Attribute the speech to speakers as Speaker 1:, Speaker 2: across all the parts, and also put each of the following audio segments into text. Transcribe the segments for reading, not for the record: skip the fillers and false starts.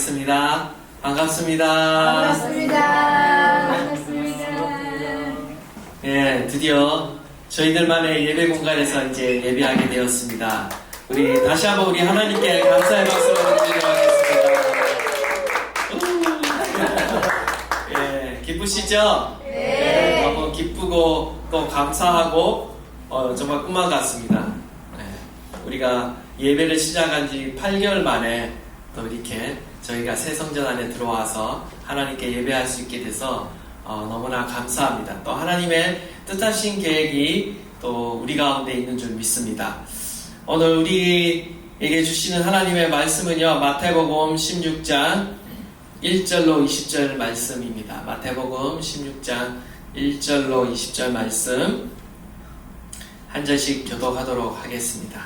Speaker 1: 하겠습니다. 반갑습니다.
Speaker 2: 반갑습니다. 반갑습니다.
Speaker 1: 예, 드디어 저희들만의 예배 공간에서 이제 예배하게 되었습니다. 우리 다시 한번 우리 하나님께 감사의 박수를 드리도록 하겠습니다. 예, 기쁘시죠?
Speaker 2: 네.
Speaker 1: 너무 기쁘고 또 감사하고 정말 꿈만 같습니다. 예, 우리가 예배를 시작한 지 8개월 만에 또 이렇게 저희가 새 성전 안에 들어와서 하나님께 예배할 수 있게 돼서 너무나 감사합니다. 또 하나님의 뜻하신 계획이 또 우리 가운데 있는 줄 믿습니다. 오늘 우리에게 주시는 하나님의 말씀은요, 마태복음 16장 1절로 20절 말씀입니다. 마태복음 16장 1절로 20절 말씀 한 절씩 교독하도록 하겠습니다.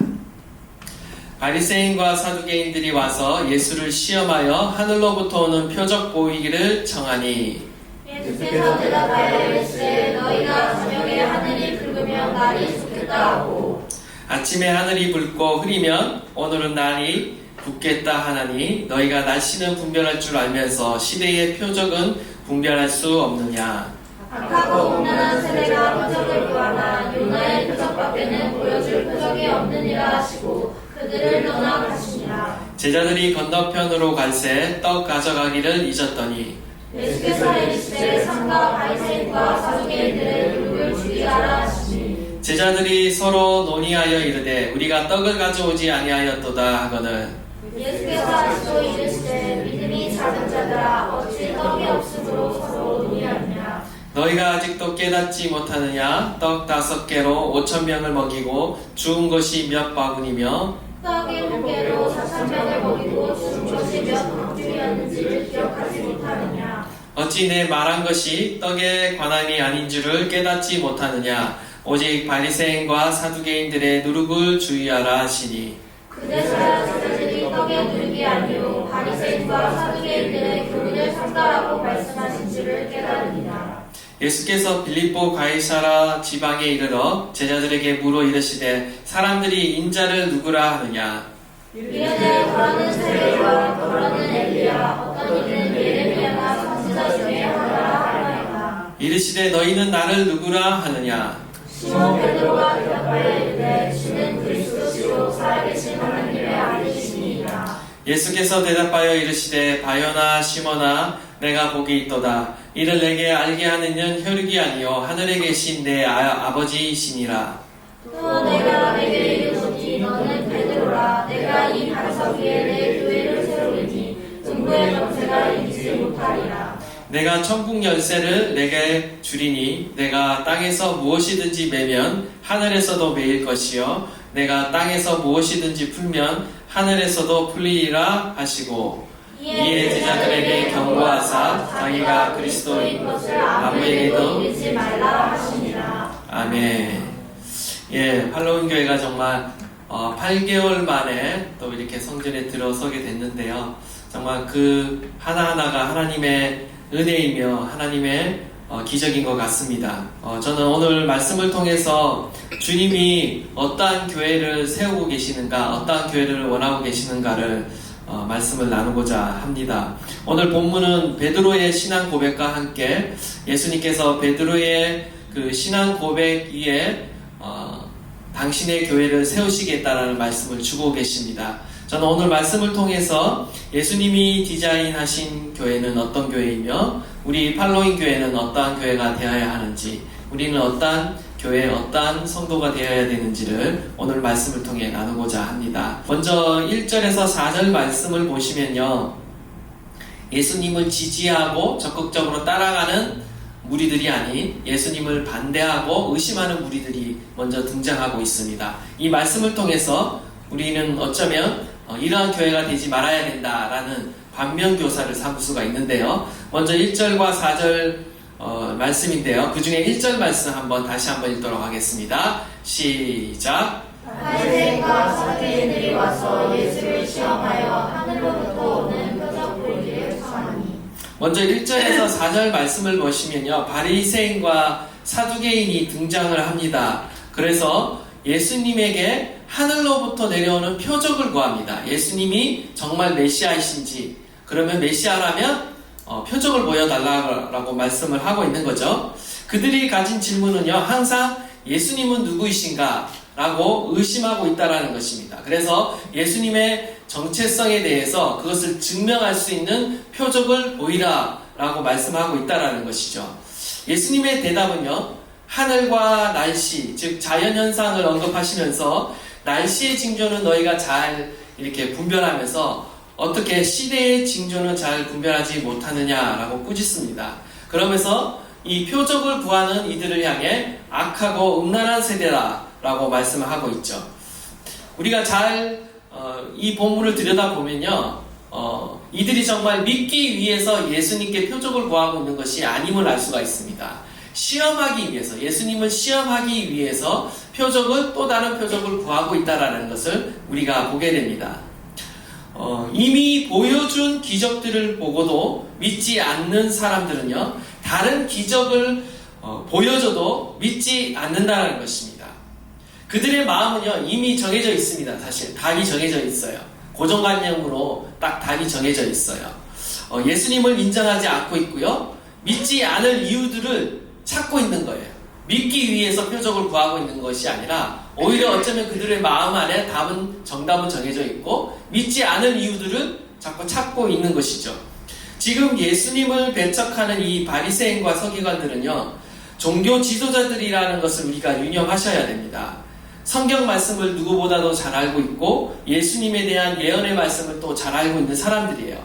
Speaker 1: 바리새인과 사두개인들이 와서 예수를 시험하여 하늘로부터 오는 표적 보이기를 청하니,
Speaker 2: 예수께서 대답하여 이르시되 너희가 저녁에 하늘이 붉으면 날이 좋겠다 하고
Speaker 1: 아침에 하늘이 붉고 흐리면 오늘은 날이 붓겠다 하나니, 너희가 날씨는 분별할 줄 알면서 시대의 표적은 분별할 수 없느냐.
Speaker 2: 악하고 음란한 세대가 표적을 구하나 요나의 표적밖에는 보여줄 표적이 없느니라 하시고 그들을 떠나 가시니라.
Speaker 1: 제자들이 건너편으로 갈새 떡 가져가기를 잊었더니,
Speaker 2: 예수께서 이르시되 삼가 바리새인과 사두개인들의 율법을 주의하라 하시니
Speaker 1: 제자들이 서로 논의하여 이르되 우리가 떡을 가져오지 아니하였도다 하거늘,
Speaker 2: 예수께서 하시고 이르시되 믿음이 작은 자들아 어찌 떡이 없으므로 서로 논의하느냐.
Speaker 1: 너희가 아직도 깨닫지 못하느냐. 떡 5개로 5,000명을 먹이고 주운 것이 몇 바구니며
Speaker 2: 떡이 5개로 4,000명을 먹이고 주운 것이 몇 바구니였는지를 기억하지 못하느냐.
Speaker 1: 어찌 내 말한 것이 떡에 관함이 아닌 줄을 깨닫지 못하느냐. 오직 바리새인과 사두개인들의 누룩을 주의하라 하시니,
Speaker 2: 그제서야 제자들이 떡의 누룩이 아니요 바리새인과 사두개인들의 교훈을 삼가라고 말씀하신 줄을 깨달으니라.
Speaker 1: 예수께서 빌립보 가이사라 지방에 이르러 제자들에게 물어 이르시되 사람들이 인자를 누구라 하느냐.
Speaker 2: 이르되 거라는 세례와 거라는 엘리야 어떤 이는 예레미야나 선지자 중에 하나라 하나이다.
Speaker 1: 이르시되 너희는 나를 누구라 하느냐.
Speaker 2: 시몬 베드로가 대답하여 이르되 주는 그리스도시요 살아계신 하나님의 아들이시니이다.
Speaker 1: 예수께서 대답하여 이르시되 바요나 시몬아 내가 복이 있도다. 이를 내게 알게 하는 이는 혈육이 아니요 하늘에 계신 내 아버지이시니라.
Speaker 2: 또 내가 내게 이르노니 너는 베드로라. 내가 이 반석 위에 내 교회를 세우리니 등부의 권세가 이기지 못하리라.
Speaker 1: 내가 천국 열쇠를 내게 주리니 내가 땅에서 무엇이든지 매면 하늘에서도 매일 것이요 내가 땅에서 무엇이든지 풀면 하늘에서도 풀리리라 하시고, 이에 제자들에게 경고하사 자기가 그리스도인 것을 아무에게도
Speaker 2: 이르지 말라 하시니라.
Speaker 1: 아멘. 예, 팔로운 교회가 정말 8개월 만에 또 이렇게 성전에 들어서게 됐는데요. 정말 그 하나하나가 하나님의 은혜이며 하나님의 기적인 것 같습니다. 저는 오늘 말씀을 통해서 주님이 어떠한 교회를 세우고 계시는가, 어떠한 교회를 원하고 계시는가를 말씀을 나누고자 합니다. 오늘 본문은 베드로의 신앙 고백과 함께 예수님께서 베드로의 그 신앙 고백 위에 당신의 교회를 세우시겠다라는 말씀을 주고 계십니다. 저는 오늘 말씀을 통해서 예수님이 디자인하신 교회는 어떤 교회이며 우리 팔로잉 교회는 어떠한 교회가 되어야 하는지, 우리는 어떠한 교회, 어떠한 성도가 되어야 되는지를 오늘 말씀을 통해 나누고자 합니다. 먼저 1절에서 4절 말씀을 보시면요, 예수님을 지지하고 적극적으로 따라가는 무리들이 아닌 예수님을 반대하고 의심하는 무리들이 먼저 등장하고 있습니다. 이 말씀을 통해서 우리는 어쩌면 이러한 교회가 되지 말아야 된다라는 반면교사를 삼을 수가 있는데요. 먼저 1절과 4절 말씀인데요. 그 중에 1절 말씀 다시 한번 읽도록 하겠습니다. 시작.
Speaker 2: 바리새인과 사두개인들이 와서 예수를 시험하여 하늘로부터 오는 표적 보이기를 청하니.
Speaker 1: 먼저 1절에서 4절 말씀을 보시면요, 바리새인과 사두개인이 등장을 합니다. 그래서 예수님에게 하늘로부터 내려오는 표적을 구합니다. 예수님이 정말 메시아이신지, 그러면 메시아라면 표적을 보여달라고 말씀을 하고 있는 거죠. 그들이 가진 질문은요, 항상 예수님은 누구이신가? 라고 의심하고 있다는 것입니다. 그래서 예수님의 정체성에 대해서 그것을 증명할 수 있는 표적을 보이라 라고 말씀하고 있다는 것이죠. 예수님의 대답은요, 하늘과 날씨, 즉 자연현상을 언급하시면서 날씨의 징조는 너희가 잘 이렇게 분별하면서 어떻게 시대의 징조는 잘 분별하지 못하느냐라고 꾸짖습니다. 그러면서 이 표적을 구하는 이들을 향해 악하고 음란한 세대라라고 말씀을 하고 있죠. 우리가 잘 이 본문을 들여다보면요, 이들이 정말 믿기 위해서 예수님께 표적을 구하고 있는 것이 아님을 알 수가 있습니다. 시험하기 위해서, 예수님을 시험하기 위해서 또 다른 표적을 구하고 있다는 것을 우리가 보게 됩니다. 이미 보여준 기적들을 보고도 믿지 않는 사람들은요, 다른 기적을 보여줘도 믿지 않는다는 것입니다. 그들의 마음은요, 이미 정해져 있습니다. 사실 답이 정해져 있어요. 고정관념으로 딱 답이 정해져 있어요. 예수님을 인정하지 않고 있고요, 믿지 않을 이유들을 찾고 있는 거예요. 믿기 위해서 표적을 구하고 있는 것이 아니라 오히려 어쩌면 그들의 마음 안에 정답은 정해져 있고 믿지 않을 이유들을 자꾸 찾고 있는 것이죠. 지금 예수님을 배척하는 이 바리새인과 서기관들은요, 종교 지도자들이라는 것을 우리가 유념하셔야 됩니다. 성경 말씀을 누구보다도 잘 알고 있고 예수님에 대한 예언의 말씀을 또 잘 알고 있는 사람들이에요.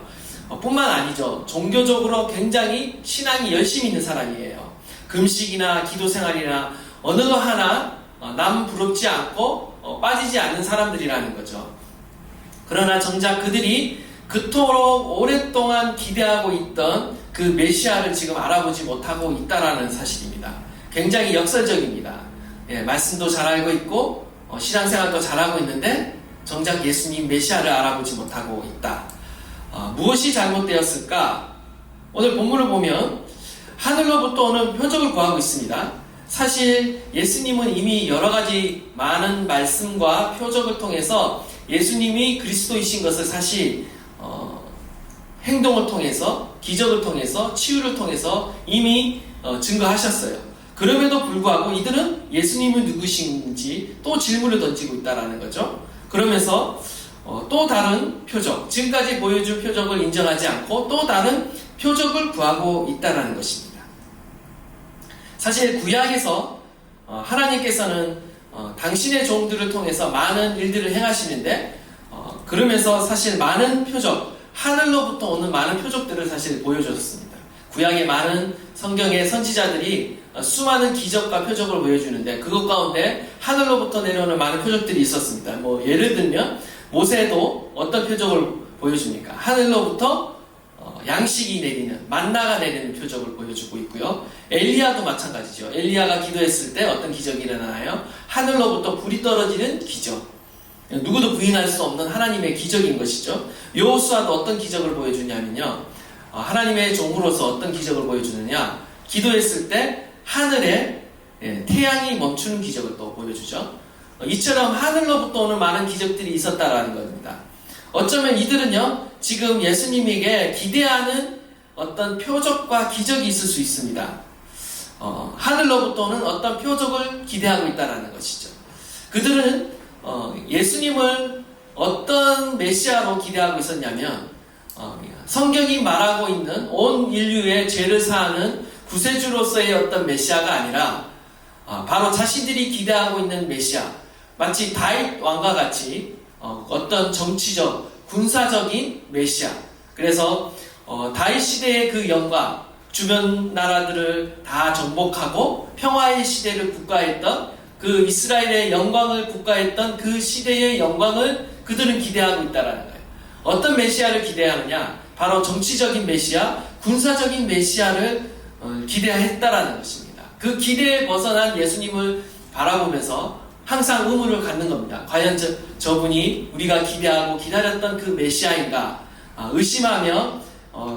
Speaker 1: 뿐만 아니죠, 종교적으로 굉장히 신앙이 열심히 있는 사람이에요. 금식이나 기도 생활이나 어느 거 하나 남 부럽지 않고 빠지지 않는 사람들이라는 거죠. 그러나 정작 그들이 그토록 오랫동안 기대하고 있던 그 메시아를 지금 알아보지 못하고 있다라는 사실입니다. 굉장히 역설적입니다. 말씀도 잘 알고 있고 신앙생활도 잘하고 있는데 정작 예수님 메시아를 알아보지 못하고 있다. 무엇이 잘못되었을까? 오늘 본문을 보면 하늘로부터 오는 표적을 구하고 있습니다. 사실 예수님은 이미 여러 가지 많은 말씀과 표적을 통해서 예수님이 그리스도이신 것을 사실 행동을 통해서, 기적을 통해서, 치유를 통해서 이미 증거하셨어요. 그럼에도 불구하고 이들은 예수님은 누구신지 또 질문을 던지고 있다는 거죠. 그러면서 또 다른 표적, 지금까지 보여준 표적을 인정하지 않고 또 다른 표적을 구하고 있다는 것입니다. 사실 구약에서 하나님께서는 당신의 종들을 통해서 많은 일들을 행하시는데 그러면서 사실 많은 표적, 하늘로부터 오는 많은 표적들을 사실 보여주셨습니다. 구약의 많은 성경의 선지자들이 수많은 기적과 표적을 보여주는데 그것 가운데 하늘로부터 내려오는 많은 표적들이 있었습니다. 예를 들면 모세도 어떤 표적을 보여줍니까? 하늘로부터 양식이 내리는, 만나가 내리는 표적을 보여주고 있고요. 엘리야도 마찬가지죠. 엘리야가 기도했을 때 어떤 기적이 일어나나요? 하늘로부터 불이 떨어지는 기적. 누구도 부인할 수 없는 하나님의 기적인 것이죠. 여호수아도 어떤 기적을 보여주냐면요, 하나님의 종으로서 어떤 기적을 보여주느냐, 기도했을 때 하늘에 태양이 멈추는 기적을 또 보여주죠. 이처럼 하늘로부터 오는 많은 기적들이 있었다라는 겁니다. 어쩌면 이들은요, 지금 예수님에게 기대하는 어떤 표적과 기적이 있을 수 있습니다. 하늘로부터 오는 어떤 표적을 기대하고 있다는 것이죠. 그들은 예수님을 어떤 메시아로 기대하고 있었냐면 성경이 말하고 있는 온 인류의 죄를 사하는 구세주로서의 어떤 메시아가 아니라 바로 자신들이 기대하고 있는 메시아, 마치 다윗 왕과 같이 어떤 정치적, 군사적인 메시아. 그래서 다윗 시대의 그 영광, 주변 나라들을 다 정복하고 평화의 시대를 국가했던 그 이스라엘의 영광을 국가했던 그 시대의 영광을 그들은 기대하고 있다는 거예요. 어떤 메시아를 기대하느냐? 바로 정치적인 메시아, 군사적인 메시아를 기대했다라는 것입니다. 그 기대에 벗어난 예수님을 바라보면서 항상 의문을 갖는 겁니다. 과연 저분이 우리가 기대하고 기다렸던 그 메시아인가? 의심하며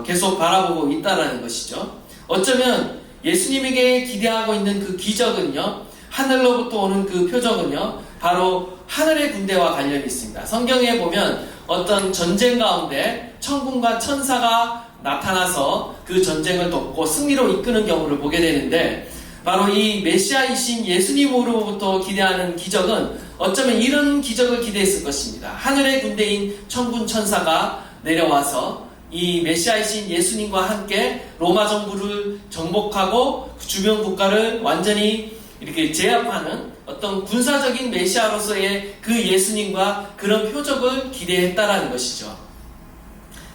Speaker 1: 계속 바라보고 있다라는 것이죠. 어쩌면 예수님에게 기대하고 있는 그 기적은요, 하늘로부터 오는 그 표적은요, 바로 하늘의 군대와 관련이 있습니다. 성경에 보면 어떤 전쟁 가운데 천군과 천사가 나타나서 그 전쟁을 돕고 승리로 이끄는 경우를 보게 되는데, 바로 이 메시아이신 예수님으로부터 기대하는 기적은 어쩌면 이런 기적을 기대했을 것입니다. 하늘의 군대인 천군 천사가 내려와서 이 메시아이신 예수님과 함께 로마 정부를 정복하고 주변 국가를 완전히 이렇게 제압하는 어떤 군사적인 메시아로서의 그 예수님과 그런 표적을 기대했다라는 것이죠.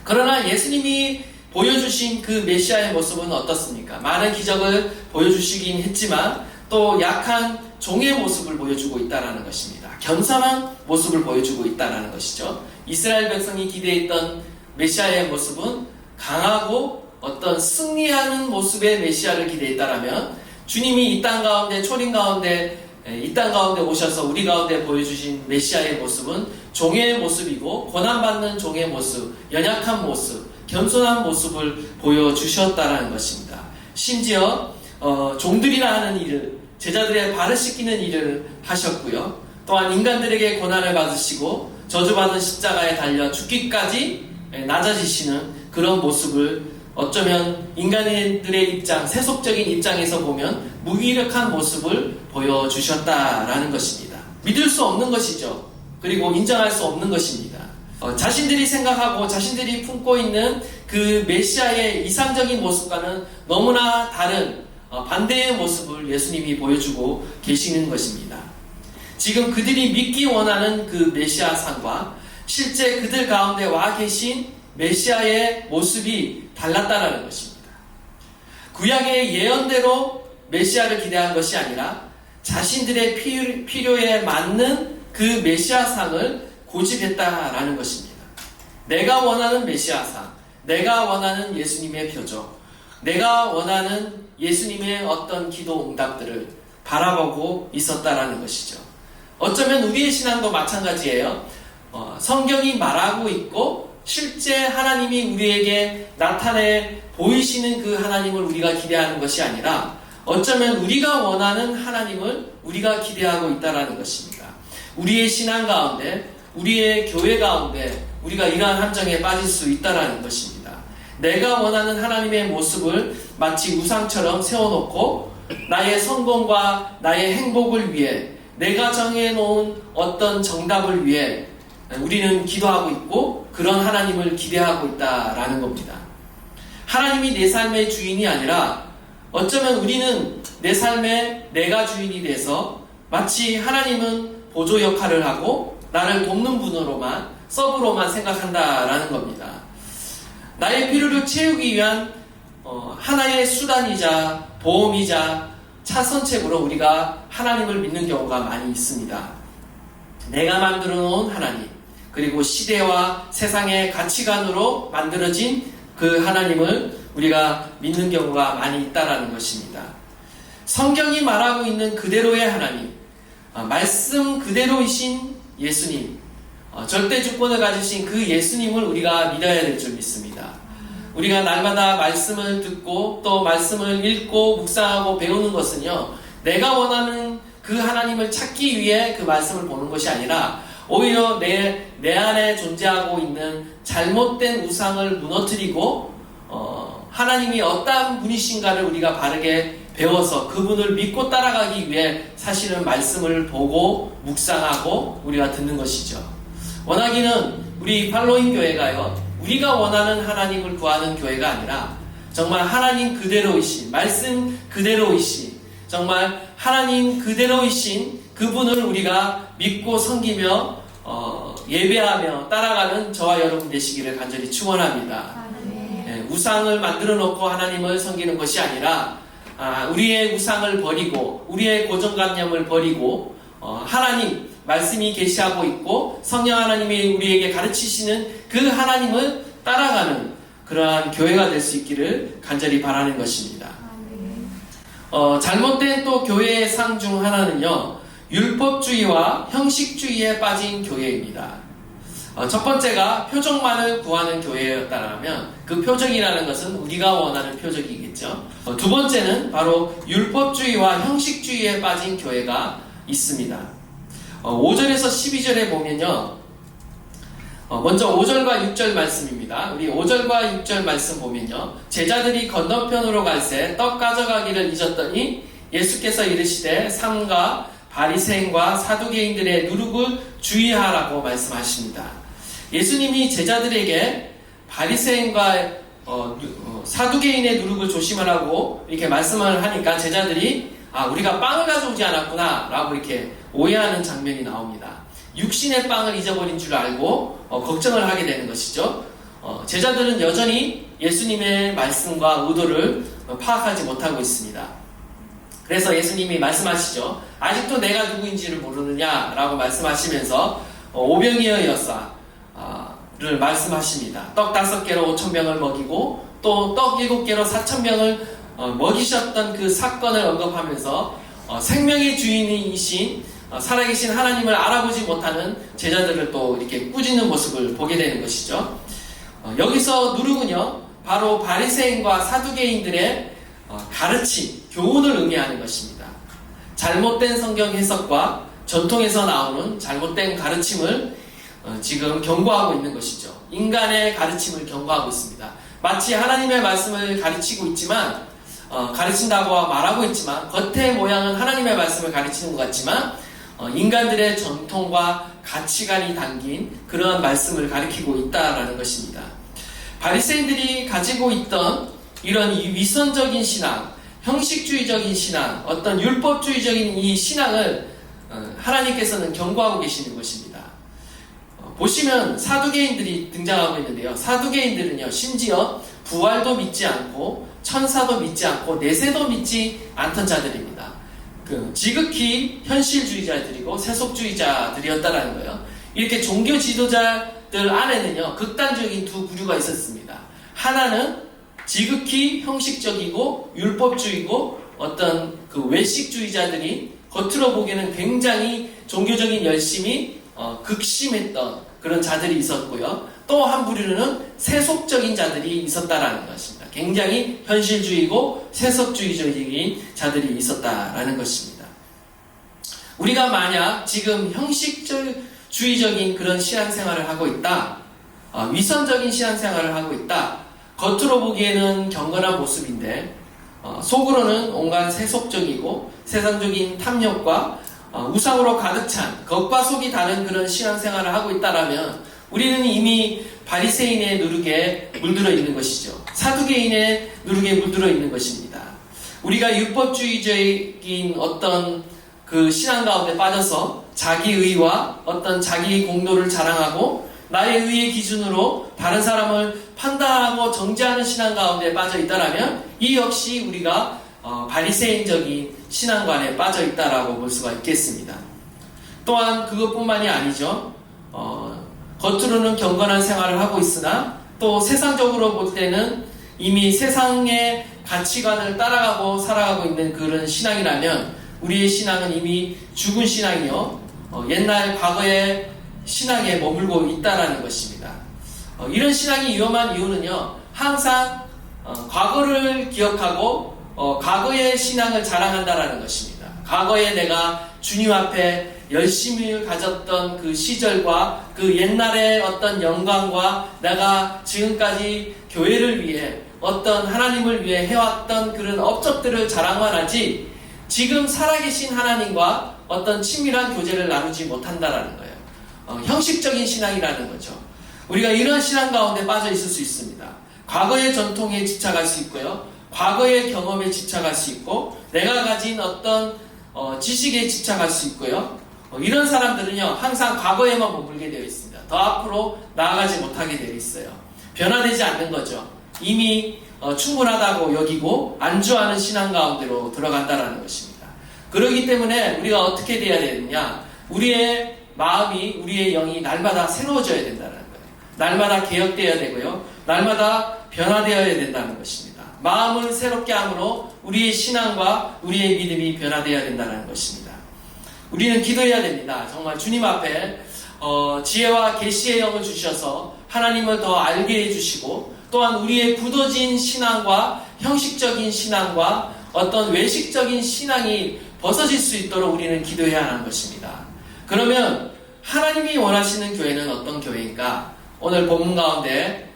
Speaker 1: 그러나 예수님이 보여주신 그 메시아의 모습은 어떻습니까? 많은 기적을 보여주시긴 했지만 또 약한 종의 모습을 보여주고 있다는 것입니다. 겸손한 모습을 보여주고 있다는 것이죠. 이스라엘 백성이 기대했던 메시아의 모습은 강하고 어떤 승리하는 모습의 메시아를 기대했다라면, 주님이 이 땅 가운데 초림 가운데 이 땅 가운데 오셔서 우리 가운데 보여주신 메시아의 모습은 종의 모습이고 고난받는 종의 모습, 연약한 모습, 겸손한 모습을 보여주셨다라는 것입니다. 심지어 종들이라 하는 일을, 제자들의 발을 씻기는 일을 하셨고요. 또한 인간들에게 고난을 받으시고 저주받은 십자가에 달려 죽기까지 낮아지시는 그런 모습을 어쩌면 인간들의 입장, 세속적인 입장에서 보면 무기력한 모습을 보여주셨다라는 것입니다. 믿을 수 없는 것이죠. 그리고 인정할 수 없는 것입니다. 자신들이 생각하고 자신들이 품고 있는 그 메시아의 이상적인 모습과는 너무나 다른 반대의 모습을 예수님이 보여주고 계시는 것입니다. 지금 그들이 믿기 원하는 그 메시아상과 실제 그들 가운데 와 계신 메시아의 모습이 달랐다는 것입니다. 구약의 예언대로 메시아를 기대한 것이 아니라 자신들의 필요에 맞는 그 메시아상을 고집했다라는 것입니다. 내가 원하는 메시아상, 내가 원하는 예수님의 표적, 내가 원하는 예수님의 어떤 기도 응답들을 바라보고 있었다라는 것이죠. 어쩌면 우리의 신앙도 마찬가지예요. 성경이 말하고 있고 실제 하나님이 우리에게 나타내 보이시는 그 하나님을 우리가 기대하는 것이 아니라 어쩌면 우리가 원하는 하나님을 우리가 기대하고 있다라는 것입니다. 우리의 신앙 가운데, 우리의 교회 가운데 우리가 이러한 함정에 빠질 수 있다라는 것입니다. 내가 원하는 하나님의 모습을 마치 우상처럼 세워놓고 나의 성공과 나의 행복을 위해, 내가 정해놓은 어떤 정답을 위해 우리는 기도하고 있고 그런 하나님을 기대하고 있다라는 겁니다. 하나님이 내 삶의 주인이 아니라 어쩌면 우리는 내 삶의 내가 주인이 돼서 마치 하나님은 보조 역할을 하고 나를 돕는 분으로만, 서브로만 생각한다라는 겁니다. 나의 필요를 채우기 위한 하나의 수단이자 보험이자 차선책으로 우리가 하나님을 믿는 경우가 많이 있습니다. 내가 만들어 놓은 하나님, 그리고 시대와 세상의 가치관으로 만들어진 그 하나님을 우리가 믿는 경우가 많이 있다라는 것입니다. 성경이 말하고 있는 그대로의 하나님, 말씀 그대로이신 예수님, 절대 주권을 가지신 그 예수님을 우리가 믿어야 될 줄 믿습니다. 우리가 날마다 말씀을 듣고 또 말씀을 읽고 묵상하고 배우는 것은요, 내가 원하는 그 하나님을 찾기 위해 그 말씀을 보는 것이 아니라 오히려 내 안에 존재하고 있는 잘못된 우상을 무너뜨리고 하나님이 어떠한 분이신가를 우리가 바르게 배워서 그분을 믿고 따라가기 위해 사실은 말씀을 보고 묵상하고 우리가 듣는 것이죠. 원하기는 우리 팔로잉 교회가요, 우리가 원하는 하나님을 구하는 교회가 아니라 정말 하나님 그대로이신, 말씀 그대로이신, 정말 하나님 그대로이신 그분을 우리가 믿고 섬기며 예배하며 따라가는 저와 여러분 되시기를 간절히 축원합니다. 우상을 만들어 놓고 하나님을 섬기는 것이 아니라 우리의 우상을 버리고 우리의 고정관념을 버리고 하나님 말씀이 계시하고 있고 성령 하나님이 우리에게 가르치시는 그 하나님을 따라가는 그러한 교회가 될 수 있기를 간절히 바라는 것입니다. 잘못된 또 교회의 상 중 하나는요, 율법주의와 형식주의에 빠진 교회입니다. 첫 번째가 표적만을 구하는 교회였다면 그 표적이라는 것은 우리가 원하는 표적이겠죠. 두 번째는 바로 율법주의와 형식주의에 빠진 교회가 있습니다. 5절에서 12절에 보면요. 먼저 5절과 6절 말씀입니다. 우리 5절과 6절 말씀 보면요. 제자들이 건너편으로 갈새 떡 가져가기를 잊었더니 예수께서 이르시되 삼가 바리새인과 사두개인들의 누룩을 주의하라고 말씀하십니다. 예수님이 제자들에게 바리새인과 사두개인의 누룩을 조심하라고 이렇게 말씀을 하니까 제자들이 우리가 빵을 가져오지 않았구나 라고 이렇게 오해하는 장면이 나옵니다. 육신의 빵을 잊어버린 줄 알고 걱정을 하게 되는 것이죠. 제자들은 여전히 예수님의 말씀과 의도를 파악하지 못하고 있습니다. 그래서 예수님이 말씀하시죠. 아직도 내가 누구인지를 모르느냐라고 말씀하시면서 오병이어 여사를 말씀하십니다. 떡 5개로 5,000명을 먹이고 또 떡 7개로 4,000명을 먹이셨던 그 사건을 언급하면서 생명의 주인이신 살아계신 하나님을 알아보지 못하는 제자들을 또 이렇게 꾸짖는 모습을 보게 되는 것이죠. 여기서 누룩은요, 바로 바리새인과 사두개인들의 가르침, 교훈을 의미하는 것입니다. 잘못된 성경 해석과 전통에서 나오는 잘못된 가르침을 지금 경고하고 있는 것이죠. 인간의 가르침을 경고하고 있습니다. 마치 하나님의 말씀을 가르치고 있지만, 가르친다고 말하고 있지만, 겉의 모양은 하나님의 말씀을 가르치는 것 같지만, 인간들의 전통과 가치관이 담긴 그러한 말씀을 가리키고 있다라는 것입니다. 바리새인들이 가지고 있던 이런 위선적인 신앙, 형식주의적인 신앙, 어떤 율법주의적인 이 신앙을 하나님께서는 경고하고 계시는 것입니다. 보시면 사두개인들이 등장하고 있는데요. 사두개인들은요, 심지어 부활도 믿지 않고 천사도 믿지 않고 내세도 믿지 않던 자들입니다. 지극히 현실주의자들이고 세속주의자들이었다라는 거예요. 이렇게 종교 지도자들 안에는요, 극단적인 두 부류가 있었습니다. 하나는 지극히 형식적이고 율법주의고 어떤 그 외식주의자들이 겉으로 보기에는 굉장히 종교적인 열심이 극심했던 그런 자들이 있었고요. 또 한 부류는 세속적인 자들이 있었다라는 것입니다. 굉장히 현실주의고 세속주의적인 자들이 있었다라는 것입니다. 우리가 만약 지금 형식주의적인 그런 신앙생활을 하고 있다, 위선적인 신앙생활을 하고 있다, 겉으로 보기에는 경건한 모습인데 속으로는 온갖 세속적이고 세상적인 탐욕과 우상으로 가득 찬 겉과 속이 다른 그런 신앙생활을 하고 있다라면 우리는 이미 바리새인의 누룩에 물들어 있는 것이죠. 사두개인의 누룩에 물들어 있는 것입니다. 우리가 율법주의적인 어떤 그 신앙 가운데 빠져서 자기의와 어떤 자기 공로를 자랑하고 나의 의의 기준으로 다른 사람을 판단하고 정죄하는 신앙 가운데 빠져 있다라면 이 역시 우리가 바리새인적인 신앙관에 빠져 있다라고 볼 수가 있겠습니다. 또한 그것뿐만이 아니죠. 겉으로는 경건한 생활을 하고 있으나 또 세상적으로 볼 때는 이미 세상의 가치관을 따라가고 살아가고 있는 그런 신앙이라면 우리의 신앙은 이미 죽은 신앙이요, 옛날 과거의 신앙에 머물고 있다라는 것입니다. 이런 신앙이 위험한 이유는요, 항상 과거를 기억하고 과거의 신앙을 자랑한다라는 것입니다. 과거에 내가 주님 앞에 열심히 가졌던 그 시절과 그 옛날의 어떤 영광과 내가 지금까지 교회를 위해 어떤 하나님을 위해 해왔던 그런 업적들을 자랑만 하지 지금 살아계신 하나님과 어떤 친밀한 교제를 나누지 못한다라는 거예요. 형식적인 신앙이라는 거죠. 우리가 이런 신앙 가운데 빠져 있을 수 있습니다. 과거의 전통에 집착할 수 있고요, 과거의 경험에 집착할 수 있고 내가 가진 어떤 지식에 집착할 수 있고요. 이런 사람들은요, 항상 과거에만 머물게 되어 있습니다. 더 앞으로 나아가지 못하게 되어 있어요. 변화되지 않는 거죠. 이미 충분하다고 여기고 안주하는 신앙 가운데로 들어간다라는 것입니다. 그렇기 때문에 우리가 어떻게 돼야 되느냐, 우리의 마음이, 우리의 영이 날마다 새로워져야 된다는 거예요. 날마다 개혁되어야 되고요, 날마다 변화되어야 된다는 것입니다. 마음을 새롭게 함으로 우리의 신앙과 우리의 믿음이 변화되어야 된다는 것입니다. 우리는 기도해야 됩니다. 정말 주님 앞에 지혜와 계시의 영을 주셔서 하나님을 더 알게 해주시고, 또한 우리의 굳어진 신앙과 형식적인 신앙과 어떤 외식적인 신앙이 벗어질 수 있도록 우리는 기도해야 하는 것입니다. 그러면 하나님이 원하시는 교회는 어떤 교회인가? 오늘 본문 가운데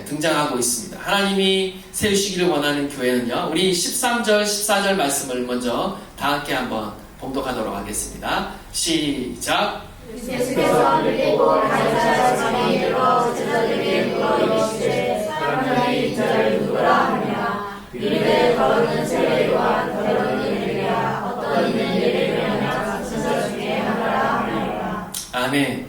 Speaker 1: 등장하고 있습니다. 하나님이 세우시기를 원하는 교회는요. 우리 13절, 14절 말씀을 먼저 다 함께 한번 봉독하도록 하겠습니다. 시작!
Speaker 2: 예수께서 빌립보 가이사랴 지방에 이르러 제자들에게 물어 이르시되 사람들이 인자를 누구라 하냐 이르되 더러는 세례 요한 더러는 엘리야 어떤 이는 예레미야냐 선지자 중에 하나라 하나니라.
Speaker 1: 아멘.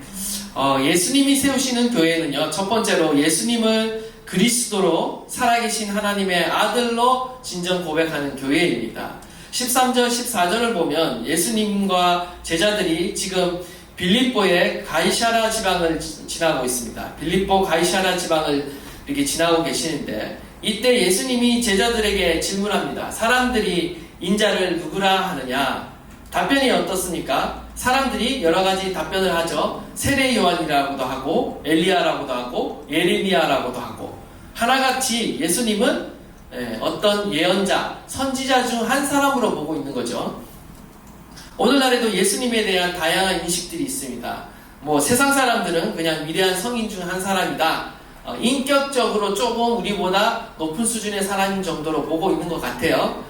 Speaker 1: 예수님이 세우시는 교회는요, 첫 번째로 예수님을 그리스도로 살아계신 하나님의 아들로 진정 고백하는 교회입니다. 13절, 14절을 보면 예수님과 제자들이 지금 빌립보의 가이사랴 지방을 지나고 있습니다. 빌립보 가이사랴 지방을 이렇게 지나고 계시는데 이때 예수님이 제자들에게 질문합니다. 사람들이 인자를 누구라 하느냐? 답변이 어떻습니까? 사람들이 여러 가지 답변을 하죠. 세례 요한이라고도 하고 엘리야라고도 하고 예레미야라고도 하고 하나같이 예수님은 어떤 예언자, 선지자 중 한 사람으로 보고 있는 거죠. 오늘날에도 예수님에 대한 다양한 인식들이 있습니다. 세상 사람들은 그냥 위대한 성인 중 한 사람이다. 인격적으로 조금 우리보다 높은 수준의 사람인 정도로 보고 있는 것 같아요.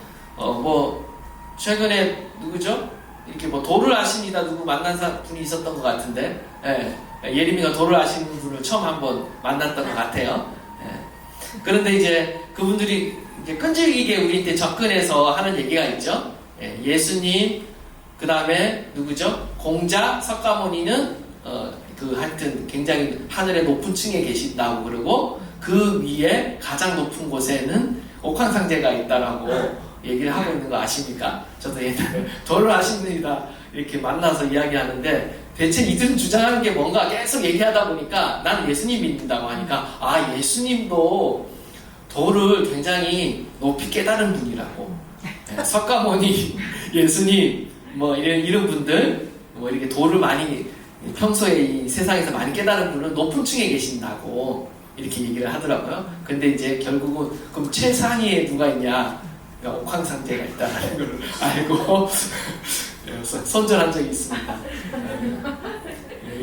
Speaker 1: 최근에 누구죠? 이렇게 도를 아십니다. 누구 만난 분이 있었던 것 같은데, 예림이가 도를 아시는 분을 처음 한번 만났던 것 같아요. 그런데 이제 그분들이 이제 끈질기게 우리한테 접근해서 하는 얘기가 있죠. 예수님, 그 다음에 누구죠? 공자, 석가모니는 하여튼 굉장히 하늘의 높은 층에 계신다고 그러고 그 위에 가장 높은 곳에는 옥황상제가 있다라고 얘기를 하고 있는 거 아십니까? 저도 옛날에 도를 아십니다 이렇게 만나서 이야기하는데 대체 이들은 주장하는 게 뭔가 계속 얘기하다 보니까 난 예수님 믿는다고 하니까 예수님도 도를 굉장히 높이 깨달은 분이라고 석가모니, 예수님 이런 분들 이렇게 도를 많이 평소에 이 세상에서 많이 깨달은 분은 높은 층에 계신다고 이렇게 얘기를 하더라고요. 근데 이제 결국은 그럼 최상위에 누가 있냐? 옥황상제가 있다는 걸 알고 손절한 적이 있습니다.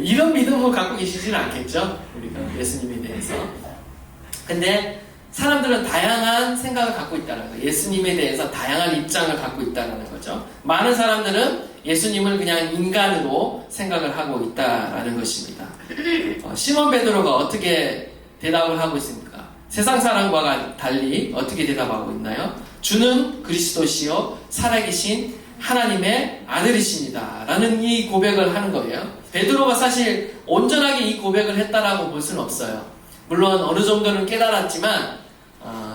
Speaker 1: 이런 믿음을 갖고 계시지는 않겠죠? 우리가 예수님에 대해서. 근데 사람들은 다양한 생각을 갖고 있다는 거예요. 예수님에 대해서 다양한 입장을 갖고 있다는 거죠. 많은 사람들은 예수님을 그냥 인간으로 생각을 하고 있다는 것입니다. 시몬 베드로가 어떻게 대답을 하고 있습니까? 세상 사람과 달리 어떻게 대답하고 있나요? 주는 그리스도시요 살아계신 하나님의 아들이십니다 라는 이 고백을 하는 거예요. 베드로가 사실 온전하게 이 고백을 했다라고 볼 수는 없어요. 물론 어느 정도는 깨달았지만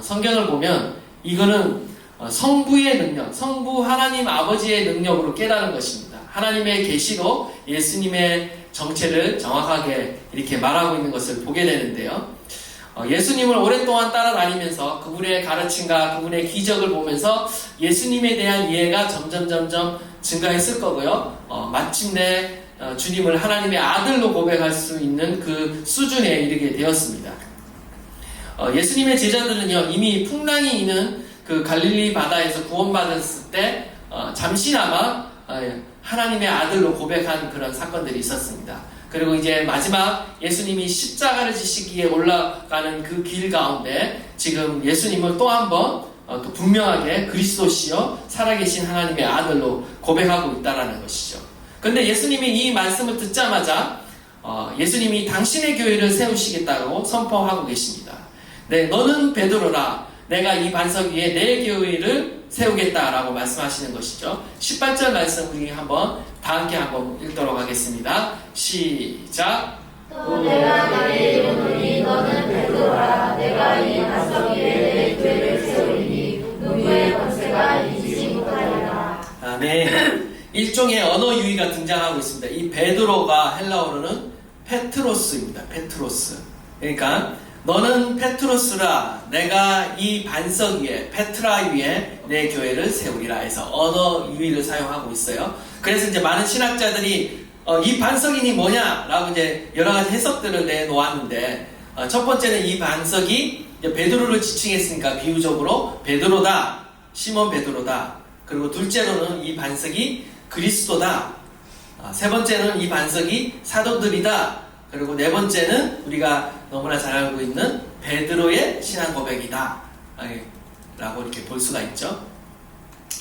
Speaker 1: 성경을 보면 이거는 성부의 능력, 성부 하나님 아버지의 능력으로 깨달은 것입니다. 하나님의 계시로 예수님의 정체를 정확하게 이렇게 말하고 있는 것을 보게 되는데요. 예수님을 오랫동안 따라다니면서 그분의 가르침과 그분의 기적을 보면서 예수님에 대한 이해가 점점 증가했을 거고요. 마침내 주님을 하나님의 아들로 고백할 수 있는 그 수준에 이르게 되었습니다. 예수님의 제자들은요, 이미 풍랑이 있는 그 갈릴리 바다에서 구원받았을 때 잠시나마 하나님의 아들로 고백한 그런 사건들이 있었습니다. 그리고 이제 마지막 예수님이 십자가를 지시기에 올라가는 그 길 가운데 지금 예수님을 또 한 번 또 분명하게 그리스도시요 살아계신 하나님의 아들로 고백하고 있다는 것이죠. 근데 예수님이 이 말씀을 듣자마자 예수님이 당신의 교회를 세우시겠다고 선포하고 계십니다. 네, 너는 베드로라. 내가 이 반석 위에 내 교회를 세우겠다라고 말씀하시는 것이죠. 18절 말씀 우리 한번 다 함께 한번 읽도록 하겠습니다. 시작.
Speaker 2: 또 내가 내게 이르노니 너는 베드로라. 내가 이 반석 위에 내 교회를 세우리니 누구의 권세가 이기지 못하리라.
Speaker 1: 아멘. 일종의 언어 유희가 등장하고 있습니다. 이 베드로가 헬라어로는 페트로스입니다. 페트로스. 그러니까 너는 페트로스라. 내가 이 반석 위에, 페트라 위에 내 교회를 세우리라 해서 언어 유희를 사용하고 있어요. 그래서 이제 많은 신학자들이 이 반석이니 뭐냐라고 이제 여러 가지 해석들을 내놓았는데 첫 번째는 이 반석이 베드로를 지칭했으니까 비유적으로 베드로다, 시몬 베드로다. 그리고 둘째로는 이 반석이 그리스도다. 세 번째는 이 반석이 사도들이다. 그리고 네 번째는 우리가 너무나 잘 알고 있는 베드로의 신앙 고백이다 라고 이렇게 볼 수가 있죠.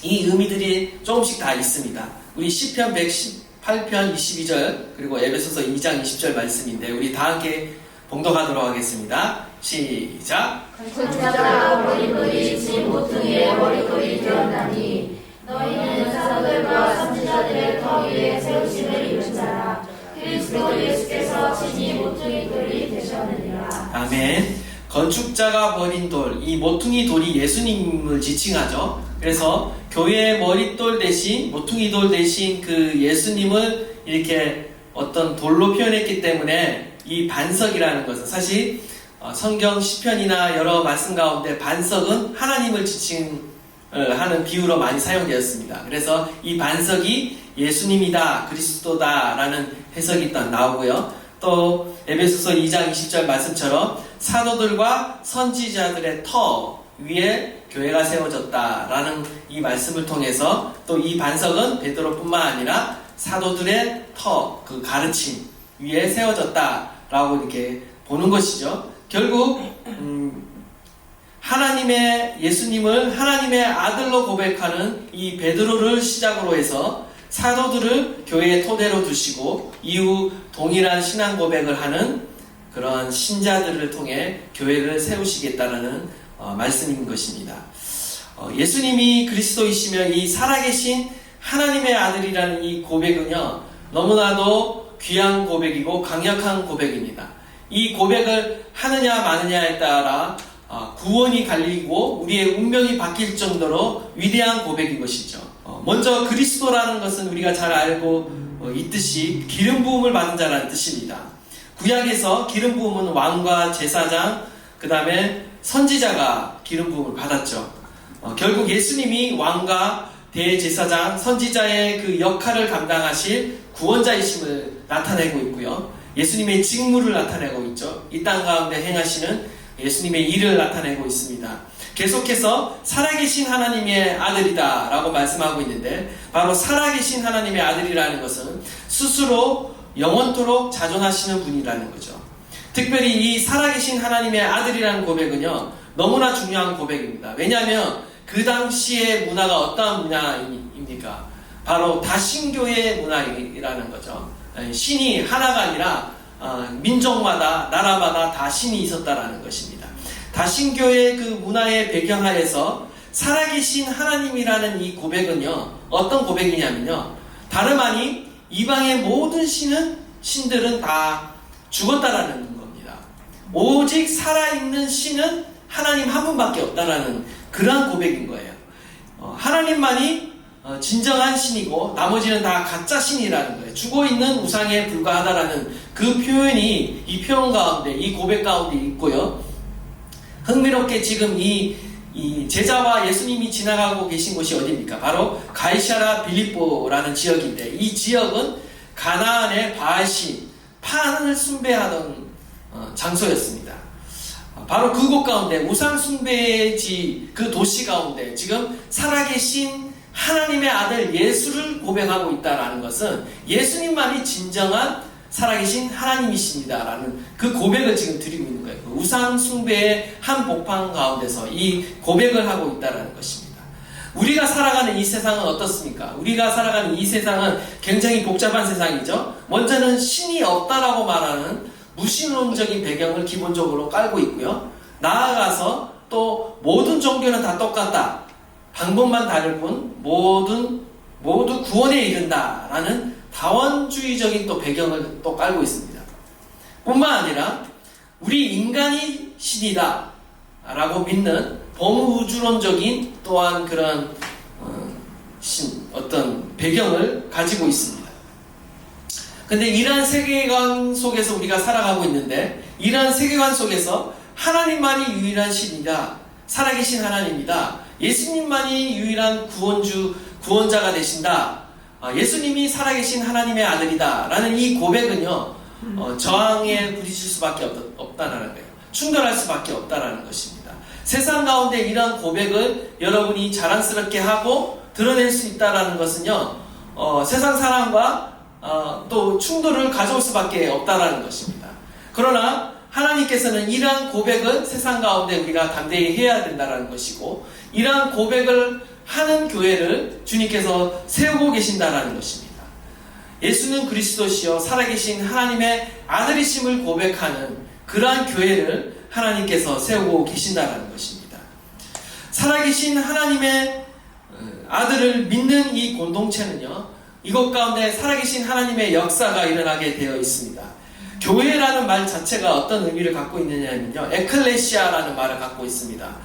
Speaker 1: 이 의미들이 조금씩 다 있습니다. 우리 시편 118편 22절 그리고 에베소서 2장 20절 말씀인데 우리 다 함께 봉독하도록 하겠습니다. 시작.
Speaker 2: 건축자가 버린 돌이 지 모퉁이의 머리돌이 되었나니 너희는 사도들과 선지자들의 터 위에 세우심을 입은 자라. 그리스도 예수께서 친히 모퉁이 돌이 되셨느니라.
Speaker 1: 아멘. 건축자가 버린 돌, 이 모퉁이 돌이 예수님을 지칭하죠. 그래서 교회의 머릿돌 대신 모퉁이 돌 대신 그 예수님을 이렇게 어떤 돌로 표현했기 때문에 이 반석이라는 것은 사실 성경 시편이나 여러 말씀 가운데 반석은 하나님을 지칭하는 비유로 많이 사용되었습니다. 그래서 이 반석이 예수님이다, 그리스도다 라는 해석이 일단 나오고요. 또 에베소서 2장 20절 말씀처럼 사도들과 선지자들의 터 위에 교회가 세워졌다라는 이 말씀을 통해서 또 이 반석은 베드로뿐만 아니라 사도들의 터, 그 가르침 위에 세워졌다라고 이렇게 보는 것이죠. 결국 하나님의 예수님을 하나님의 아들로 고백하는 이 베드로를 시작으로 해서 사도들을 교회의 토대로 두시고 이후 동일한 신앙 고백을 하는 그러한 신자들을 통해 교회를 세우시겠다는 말씀인 것입니다. 예수님이 그리스도이시며 이 살아계신 하나님의 아들이라는 이 고백은요 너무나도 귀한 고백이고 강력한 고백입니다. 이 고백을 하느냐 마느냐에 따라 구원이 갈리고 우리의 운명이 바뀔 정도로 위대한 고백인 것이죠. 먼저 그리스도라는 것은 우리가 잘 알고 있듯이 기름 부음을 받은 자라는 뜻입니다. 구약에서 기름 부음은 왕과 제사장 그 다음에 선지자가 기름 부음을 받았죠. 결국 예수님이 왕과 대제사장 선지자의 그 역할을 감당하실 구원자이심을 나타내고 있고요. 예수님의 직무를 나타내고 있죠. 이 땅 가운데 행하시는 예수님의 일을 나타내고 있습니다. 계속해서 살아계신 하나님의 아들이다 라고 말씀하고 있는데 바로 살아계신 하나님의 아들이라는 것은 스스로 영원토록 자존하시는 분이라는 거죠. 특별히 이 살아계신 하나님의 아들이라는 고백은요 너무나 중요한 고백입니다. 왜냐하면 그 당시의 문화가 어떠한 문화입니까? 바로 다신교의 문화이라는 거죠. 신이 하나가 아니라 민족마다 나라마다 다 신이 있었다라는 것입니다. 다신교의 그 문화의 배경하에서 살아계신 하나님이라는 이 고백은요 어떤 고백이냐면요 다름 아닌 이방의 모든 신들은 다 죽었다라는 겁니다. 오직 살아있는 신은 하나님 한 분밖에 없다라는 그러한 고백인 거예요. 하나님만이 진정한 신이고 나머지는 다 가짜 신이라는 거예요. 죽어있는 우상에 불과하다라는 그 표현이 이 표현 가운데 이 고백 가운데 있고요. 흥미롭게 지금 이 제자와 예수님이 지나가고 계신 곳이 어디입니까? 바로 가이사랴 빌립보라는 지역인데 이 지역은 가나안의 바알신 판을 숭배하던 장소였습니다. 바로 그곳 가운데 우상 숭배지 그 도시 가운데 지금 살아계신 하나님의 아들 예수를 고백하고 있다는 것은 예수님만이 진정한 살아계신 하나님이십니다라는 그 고백을 지금 드리고 있는 거예요. 그 우상 숭배의 한 복판 가운데서 이 고백을 하고 있다는 것입니다. 우리가 살아가는 이 세상은 어떻습니까? 우리가 살아가는 이 세상은 굉장히 복잡한 세상이죠. 먼저는 신이 없다라고 말하는 무신론적인 배경을 기본적으로 깔고 있고요. 나아가서 또 모든 종교는 다 똑같다. 방법만 다를 뿐 모두 구원에 이른다라는 다원주의적인 또 배경을 또 깔고 있습니다. 뿐만 아니라 우리 인간이 신이다 라고 믿는 범우주론적인 또한 그런 어떤 배경을 가지고 있습니다. 근데 이러한 세계관 속에서 우리가 살아가고 있는데 이러한 세계관 속에서 하나님만이 유일한 신이다. 살아계신 하나님이다. 예수님만이 유일한 구원자가 되신다. 예수님이 살아계신 하나님의 아들이다 라는 이 고백은요 저항에 부딪힐 수밖에 없다는 거예요. 충돌할 수밖에 없다는 것입니다. 세상 가운데 이런 고백을 여러분이 자랑스럽게 하고 드러낼 수 있다는 것은요 세상 사람과 또 충돌을 가져올 수밖에 없다라는 것입니다. 그러나 하나님께서는 이러한 고백은 세상 가운데 우리가 담대히 해야 된다는 것이고, 이러한 고백을 하는 교회를 주님께서 세우고 계신다는 것입니다. 예수는 그리스도시요 살아계신 하나님의 아들이심을 고백하는 그러한 교회를 하나님께서 세우고 계신다는 것입니다. 살아계신 하나님의 아들을 믿는 이 공동체는요, 이것 가운데 살아계신 하나님의 역사가 일어나게 되어 있습니다. 교회라는 말 자체가 어떤 의미를 갖고 있느냐면요, 에클레시아라는 말을 갖고 있습니다.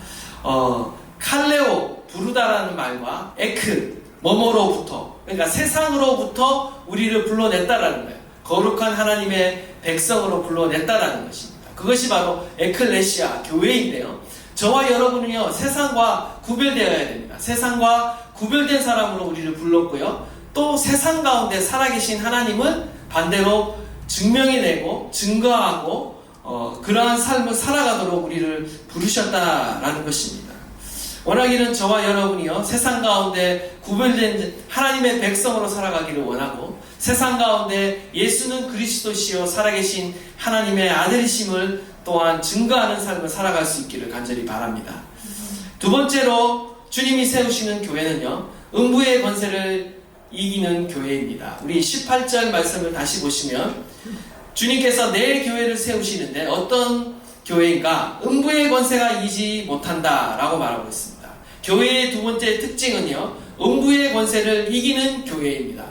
Speaker 1: 칼레오, 부르다라는 말과 에크, 뭐뭐로부터, 그러니까 세상으로부터 우리를 불러냈다라는 거예요. 거룩한 하나님의 백성으로 불러냈다라는 것입니다. 그것이 바로 에클레시아, 교회인데요, 저와 여러분은요, 세상과 구별되어야 됩니다. 세상과 구별된 사람으로 우리를 불렀고요, 또 세상 가운데 살아계신 하나님은 반대로 증명해내고 증거하고 그러한 삶을 살아가도록 우리를 부르셨다라는 것입니다. 원하기는 저와 여러분이요, 세상 가운데 구별된 하나님의 백성으로 살아가기를 원하고, 세상 가운데 예수는 그리스도시요 살아계신 하나님의 아들이심을 또한 증거하는 삶을 살아갈 수 있기를 간절히 바랍니다. 두 번째로 주님이 세우시는 교회는요, 음부의 권세를 이기는 교회입니다. 우리 18절 말씀을 다시 보시면 주님께서 내 교회를 세우시는데 어떤 교회인가? 음부의 권세가 이기지 못한다 라고 말하고 있습니다. 교회의 두 번째 특징은요, 음부의 권세를 이기는 교회입니다.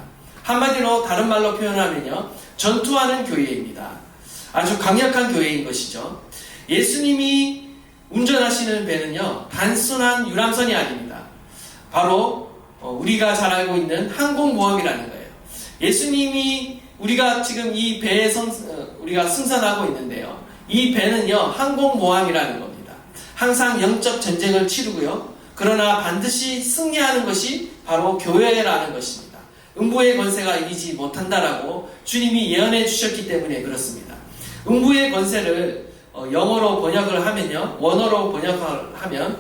Speaker 1: 한마디로 다른 말로 표현하면요, 전투하는 교회입니다. 아주 강력한 교회인 것이죠. 예수님이 운전하시는 배는요, 단순한 유람선이 아닙니다. 바로 우리가 잘 알고 있는 항공모함이라는 거예요. 예수님이 우리가 지금 이 배에 우리가 승선하고 있는데요, 이 배는요, 항공모함이라는 겁니다. 항상 영적 전쟁을 치르고요, 그러나 반드시 승리하는 것이 바로 교회라는 것입니다. 음부의 권세가 이기지 못한다라고 주님이 예언해 주셨기 때문에 그렇습니다. 음부의 권세를 영어로 번역을 하면요, 원어로 번역을 하면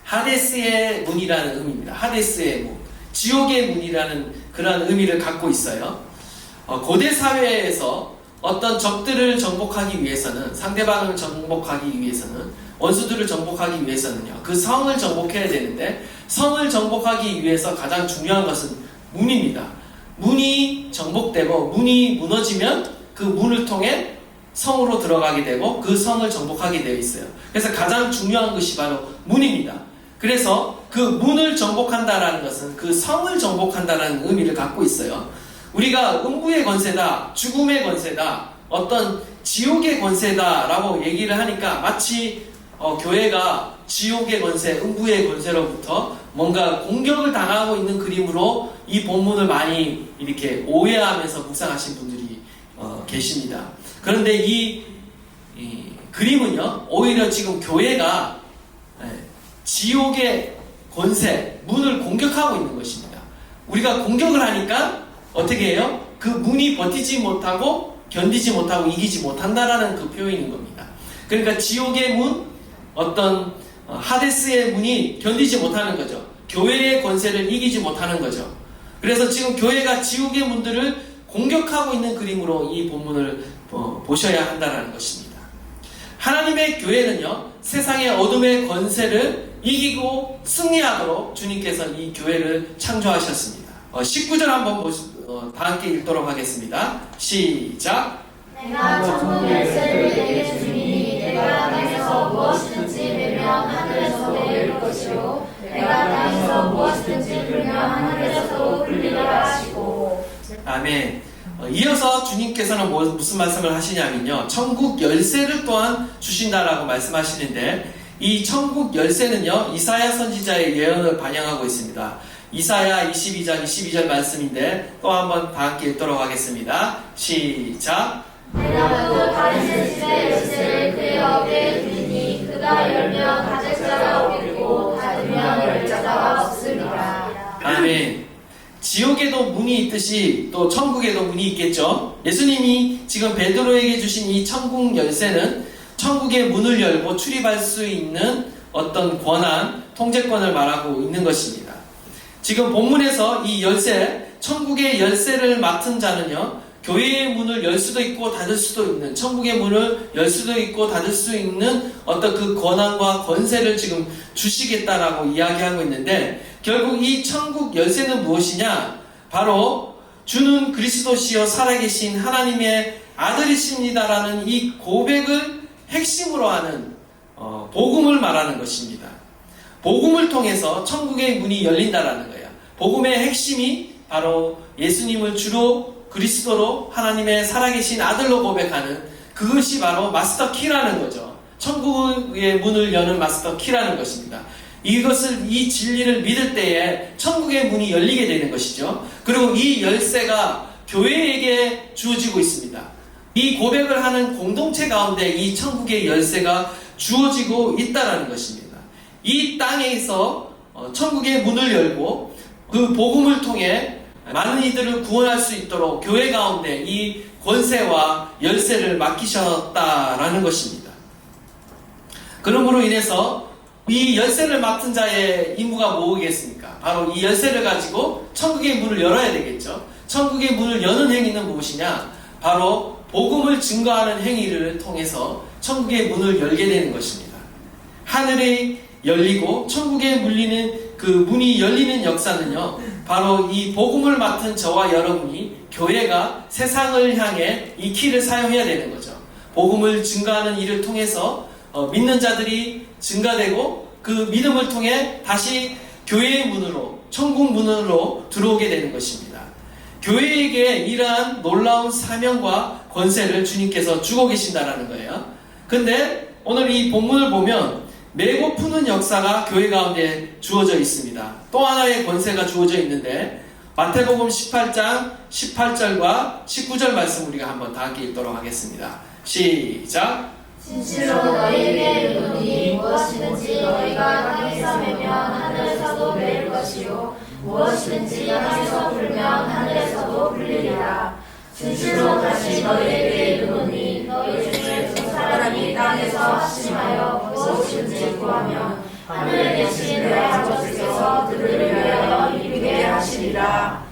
Speaker 1: 하데스의 문이라는 의미입니다. 하데스의 문, 지옥의 문이라는 그런 의미를 갖고 있어요. 고대 사회에서 어떤 적들을 정복하기 위해서는, 상대방을 정복하기 위해서는, 원수들을 정복하기 위해서는요, 그 성을 정복해야 되는데, 성을 정복하기 위해서 가장 중요한 것은 문입니다. 문이 정복되고 문이 무너지면 그 문을 통해 성으로 들어가게 되고 그 성을 정복하게 되어 있어요. 그래서 가장 중요한 것이 바로 문입니다. 그래서 그 문을 정복한다라는 것은 그 성을 정복한다라는 의미를 갖고 있어요. 우리가 음부의 권세다, 죽음의 권세다, 어떤 지옥의 권세다라고 얘기를 하니까 마치 교회가 지옥의 권세, 음부의 권세로부터 뭔가 공격을 당하고 있는 그림으로 이 본문을 많이 이렇게 오해하면서 묵상하신 분들이 계십니다. 그런데 이 그림은요, 오히려 지금 교회가 지옥의 권세, 문을 공격하고 있는 것입니다. 우리가 공격을 하니까 어떻게 해요? 그 문이 버티지 못하고 견디지 못하고 이기지 못한다라는 그 표현인 겁니다. 그러니까 지옥의 문, 어떤 하데스의 문이 견디지 못하는 거죠. 교회의 권세를 이기지 못하는 거죠. 그래서 지금 교회가 지옥의 문들을 공격하고 있는 그림으로 이 본문을 보셔야 한다는 것입니다. 하나님의 교회는요, 세상의 어둠의 권세를 이기고 승리하도록 주님께서 이 교회를 창조하셨습니다. 19절 한번 다 함께 읽도록 하겠습니다. 시작.
Speaker 2: 내가 천국 열쇠를 내게 주니 내가 땅에서 무엇이든지 내면 하늘에서 내릴 것이요 내가 땅에서 무엇이든지 풀면 하늘에서도 풀리라 하시고.
Speaker 1: 아멘. 이어서 주님께서는 무슨 말씀을 하시냐면요, 천국 열쇠를 또한 주신다라고 말씀하시는데, 이 천국 열쇠는요, 이사야 선지자의 예언을 반영하고 있습니다. 이사야 22장 22절 말씀인데 또 한번 다 함께 읽도록 하겠습니다. 시작.
Speaker 2: 내가 또 다윗의 집의 열쇠를 그의 어깨에 두리니 그가 열면 닫을 자가 없겠고 닫으면 열 자가 없으리라.
Speaker 1: 아멘. 지옥에도 문이 있듯이 또 천국에도 문이 있겠죠. 예수님이 지금 베드로에게 주신 이 천국 열쇠는 천국의 문을 열고 출입할 수 있는 어떤 권한, 통제권을 말하고 있는 것입니다. 지금 본문에서 이 열쇠, 천국의 열쇠를 맡은 자는요, 교회의 문을 열 수도 있고 닫을 수도 있는, 천국의 문을 열 수도 있고 닫을 수 있는 어떤 그 권한과 권세를 지금 주시겠다라고 이야기하고 있는데, 결국 이 천국 열쇠는 무엇이냐? 바로 주는 그리스도시요 살아계신 하나님의 아들이십니다라는 이 고백을 핵심으로 하는 복음을 말하는 것입니다. 복음을 통해서 천국의 문이 열린다라는 거예요. 복음의 핵심이 바로 예수님을 주로 그리스도로 하나님의 살아계신 아들로 고백하는 그것이 바로 마스터 키라는 거죠. 천국의 문을 여는 마스터 키라는 것입니다. 이 진리를 믿을 때에 천국의 문이 열리게 되는 것이죠. 그리고 이 열쇠가 교회에게 주어지고 있습니다. 이 고백을 하는 공동체 가운데 이 천국의 열쇠가 주어지고 있다는 것입니다. 이 땅에서 천국의 문을 열고 그 복음을 통해 많은 이들을 구원할 수 있도록 교회 가운데 이 권세와 열쇠를 맡기셨다라는 것입니다. 그러므로 인해서 이 열쇠를 맡은 자의 임무가 뭐겠습니까? 바로 이 열쇠를 가지고 천국의 문을 열어야 되겠죠. 천국의 문을 여는 행위는 무엇이냐? 바로 복음을 증거하는 행위를 통해서 천국의 문을 열게 되는 것입니다. 하늘이 열리고 천국에 그 문이 열리는 역사는요, 바로 이 복음을 맡은 저와 여러분이 교회가 세상을 향해 이 키를 사용해야 되는 거죠. 복음을 증거하는 일을 통해서 믿는 자들이 증가되고 그 믿음을 통해 다시 교회의 문으로, 천국 문으로 들어오게 되는 것입니다. 교회에게 이러한 놀라운 사명과 권세를 주님께서 주고 계신다는 거예요. 근데 오늘 이 본문을 보면 메고 푸는 역사가 교회 가운데 주어져 있습니다. 또 하나의 권세가 주어져 있는데 마태복음 18장 18절과 19절 말씀 우리가 한번 다 함께 읽도록 하겠습니다. 시작!
Speaker 2: 진실로 너희에게 이르노니 무엇이든지 너희가 땅에서 매면 하늘에서도 매일 것이요 무엇이든지 땅에서 풀면 하늘에서도 풀리리라. 진실로 다시 너희에게 이르노니 너희 중에 두 사람이 땅에서 합심하여 무엇이든지 구하면 하늘에 계신 내 아버지께서 그들을 위하여 이루게 하시리라.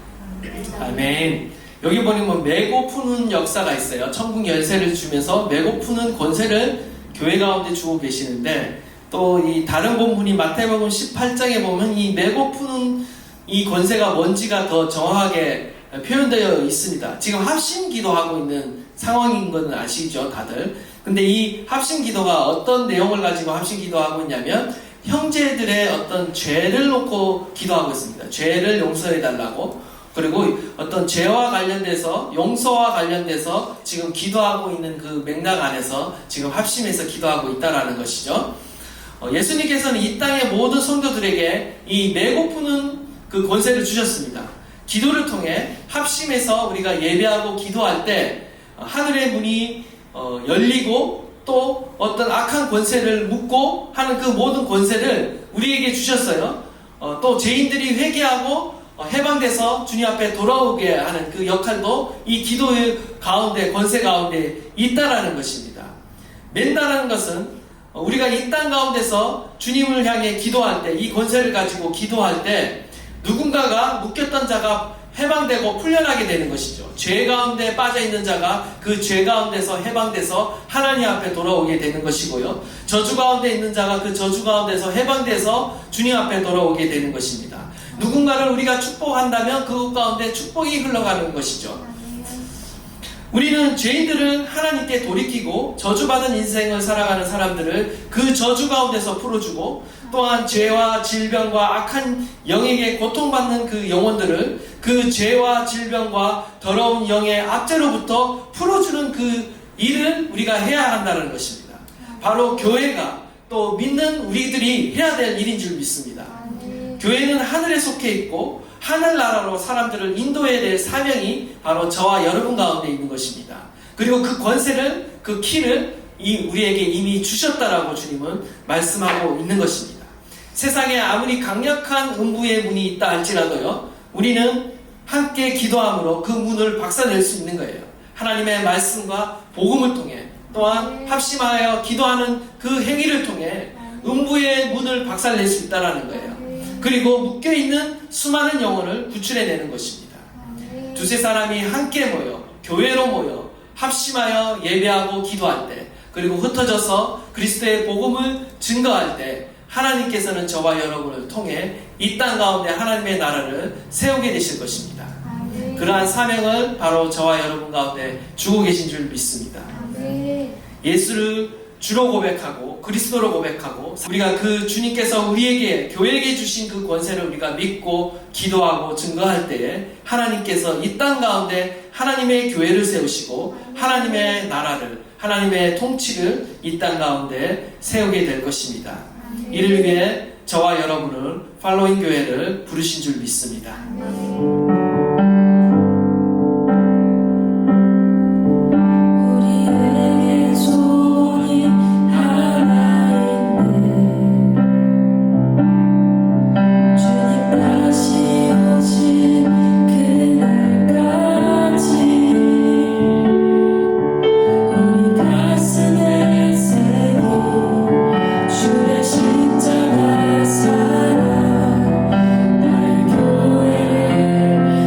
Speaker 1: 아멘. 여기 보면 메고 푸는 역사가 있어요. 천국 열쇠를 주면서 메고 푸는 권세를 교회 가운데 주고 계시는데, 또 이 다른 본문이 마태복음 18장에 보면 이 메고 푸는 이 권세가 뭔지가 더 정확하게 표현되어 있습니다. 지금 합심 기도하고 있는 상황인 건 아시죠, 다들? 근데 이 합심 기도가 어떤 내용을 가지고 합심 기도하고 있냐면 형제들의 어떤 죄를 놓고 기도하고 있습니다. 죄를 용서해 달라고. 그리고 어떤 죄와 관련돼서, 용서와 관련돼서 지금 기도하고 있는 그 맥락 안에서 지금 합심해서 기도하고 있다라는 것이죠. 예수님께서는 이 땅의 모든 성도들에게 이 메고 푸는 그 권세를 주셨습니다. 기도를 통해 합심해서 우리가 예배하고 기도할 때 하늘의 문이 열리고 또 어떤 악한 권세를 묶고 하는 그 모든 권세를 우리에게 주셨어요. 또 죄인들이 회개하고 해방돼서 주님 앞에 돌아오게 하는 그 역할도 이 기도의 가운데, 권세 가운데 있다라는 것입니다. 맨다라는 것은 우리가 이 땅 가운데서 주님을 향해 기도할 때, 이 권세를 가지고 기도할 때 누군가가 묶였던 자가 해방되고 풀려나게 되는 것이죠. 죄 가운데 빠져있는 자가 그 죄 가운데서 해방돼서 하나님 앞에 돌아오게 되는 것이고요. 저주 가운데 있는 자가 그 저주 가운데서 해방돼서 주님 앞에 돌아오게 되는 것입니다. 누군가를 우리가 축복한다면 그것 가운데 축복이 흘러가는 것이죠. 우리는 죄인들을 하나님께 돌이키고 저주받은 인생을 살아가는 사람들을 그 저주 가운데서 풀어주고, 또한 죄와 질병과 악한 영에게 고통받는 그 영혼들을 그 죄와 질병과 더러운 영의 압제로부터 풀어주는 그 일을 우리가 해야 한다는 것입니다. 바로 교회가 또 믿는 우리들이 해야 될 일인 줄 믿습니다. 교회는 하늘에 속해 있고 하늘나라로 사람들을 인도해야 될 사명이 바로 저와 여러분 가운데 있는 것입니다. 그리고 그 권세를, 그 키를 우리에게 이미 주셨다라고 주님은 말씀하고 있는 것입니다. 세상에 아무리 강력한 음부의 문이 있다 할지라도요, 우리는 함께 기도함으로 그 문을 박살낼 수 있는 거예요. 하나님의 말씀과 복음을 통해, 또한 합심하여 기도하는 그 행위를 통해 음부의 문을 박살낼 수 있다는 거예요. 그리고 묶여있는 수많은 영혼을 구출해내는 것입니다. 두세 사람이 함께 모여 교회로 모여 합심하여 예배하고 기도할 때, 그리고 흩어져서 그리스도의 복음을 증거할 때 하나님께서는 저와 여러분을 통해 이 땅 가운데 하나님의 나라를 세우게 되실 것입니다. 그러한 사명을 바로 저와 여러분 가운데 주고 계신 줄 믿습니다. 예수를 주로 고백하고 그리스도로 고백하고, 우리가 그 주님께서 우리에게 교회에게 주신 그 권세를 우리가 믿고 기도하고 증거할 때에 하나님께서 이 땅 가운데 하나님의 교회를 세우시고 하나님의 나라를, 하나님의 통치를 이 땅 가운데 세우게 될 것입니다. 이를 위해 저와 여러분을 팔로잉 교회를 부르신 줄 믿습니다.
Speaker 2: 십자가 사랑 날 교회를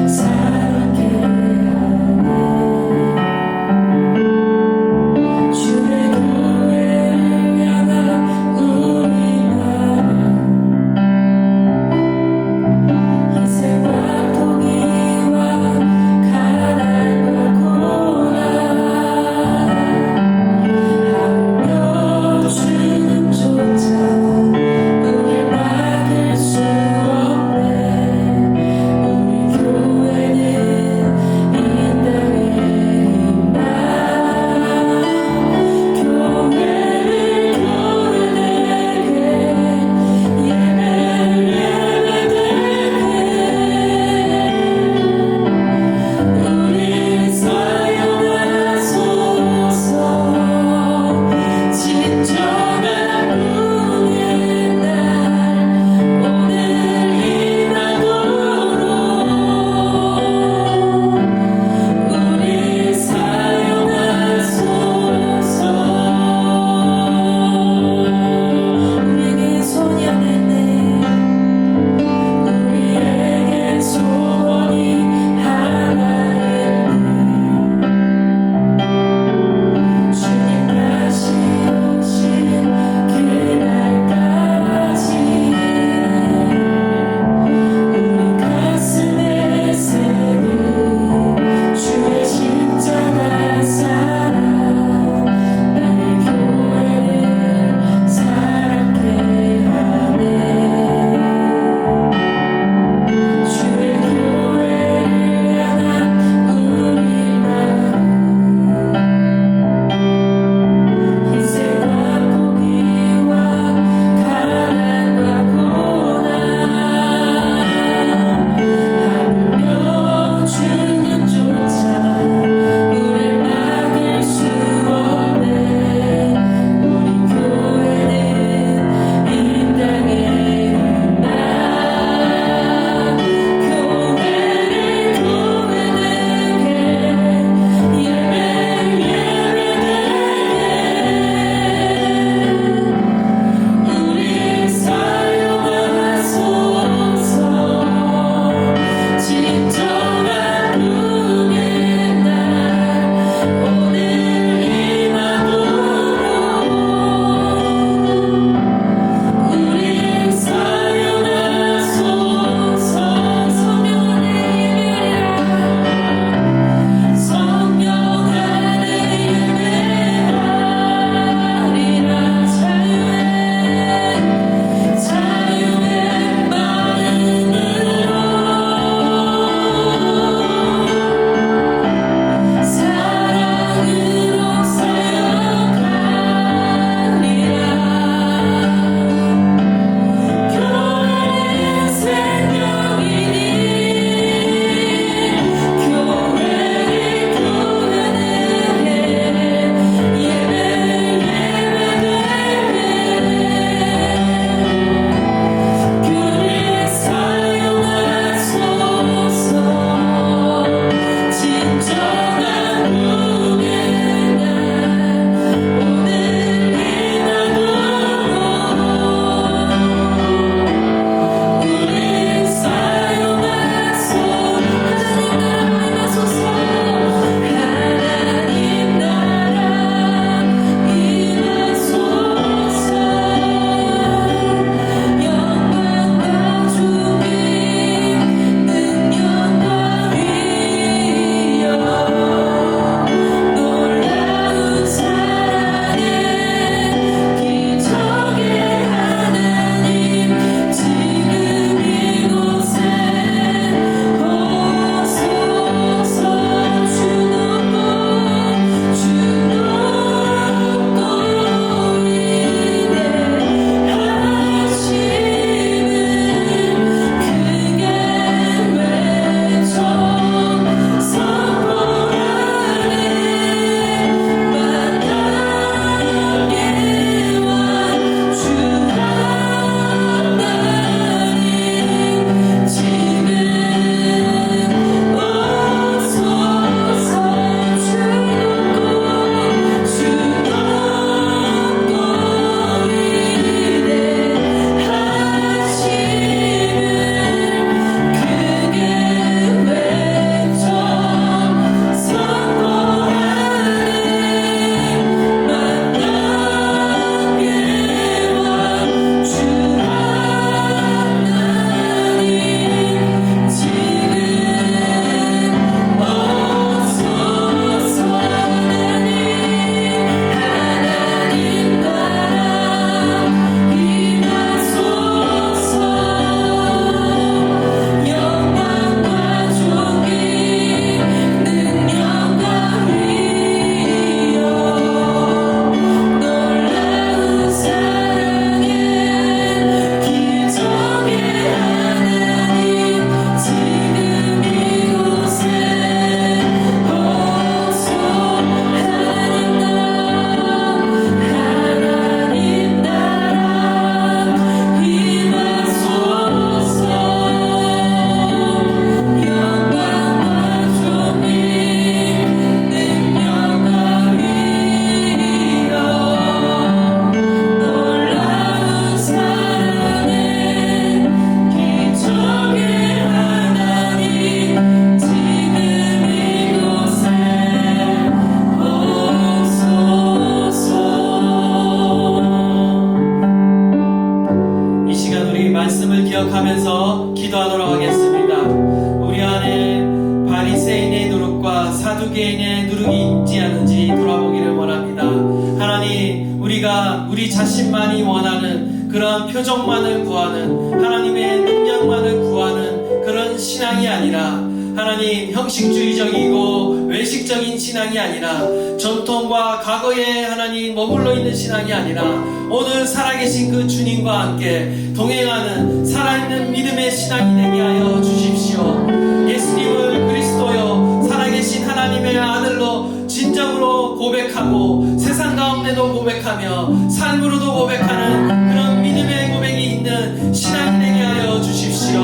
Speaker 1: 우리 자신만이 원하는 그런 표정만을 구하는, 하나님의 능력만을 구하는 그런 신앙이 아니라, 하나님 형식주의적이고 외식적인 신앙이 아니라, 전통과 과거에 하나님 머물러 있는 신앙이 아니라, 오늘 살아계신 그 주님과 함께 동행하는 살아있는 믿음의 신앙이 되게 하여 주십시오. 예수님을 그리스도요 살아계신 하나님의 아들로 진정으로 고백하고, 세상 가운데도 고백하며 삶으로도 고백하는 그런 믿음의 고백이 있는 신앙이 되게 하여 주십시오.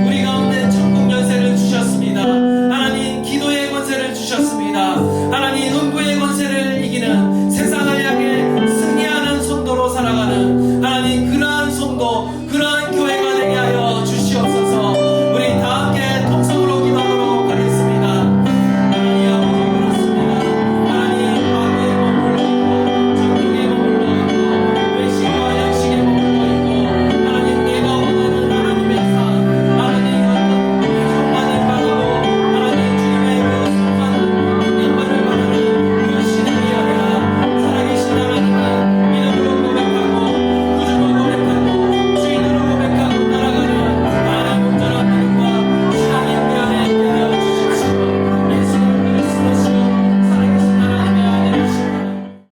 Speaker 1: 우리 가운데 천국 열쇠를 주셨습니다. 하나님 기도의 권세를 주셨습니다. 하나님 음부의 권세를 이기는